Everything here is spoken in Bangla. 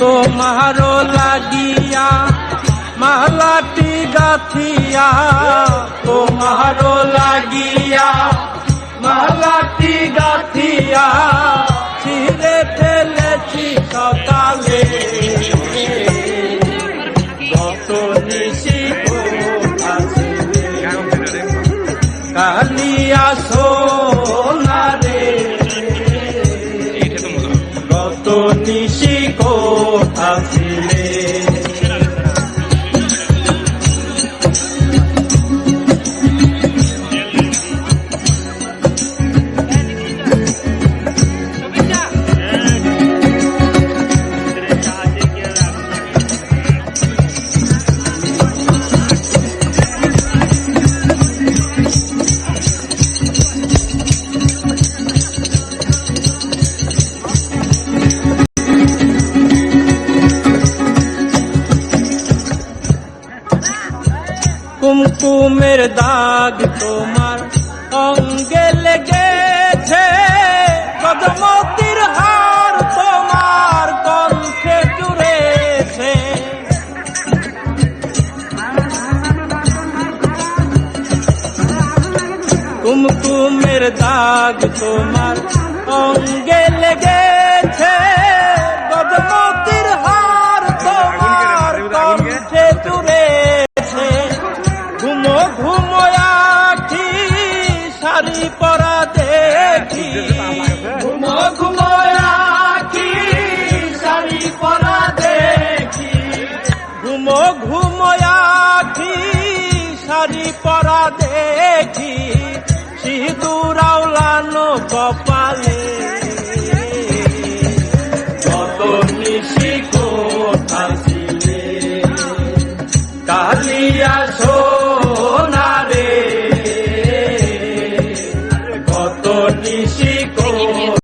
তোমারো লাগিয়া মালাটি গাথিয়া, তোমারো লাগিয়া মালাটি গাথিয়া ছিঁড়ে ফেলেছি সকালে। কত নিশি কালিয়া সোনারে, কত নিশি কোথাছিলে। কুমকুমের দাগ তোমার অঙ্গে লেগেছে, কদমতির হার তোমার কণ্ঠে জুড়েছে। কুমকুমের দাগ তোমার অঙ্গে লেগেছে, কদমতির হার তোমার কণ্ঠে জুড়েছে। ঘুমো ঘুমো আখি শাড়ি পরা দেখি, ঘুমো ঘুমো আখি শাড়ি পরা দেখি, ঘুমো ঘুমো আখি শাড়ি পরা দেখি, সিঁদুর আওলানো কপালে। কত নিশি কোথায়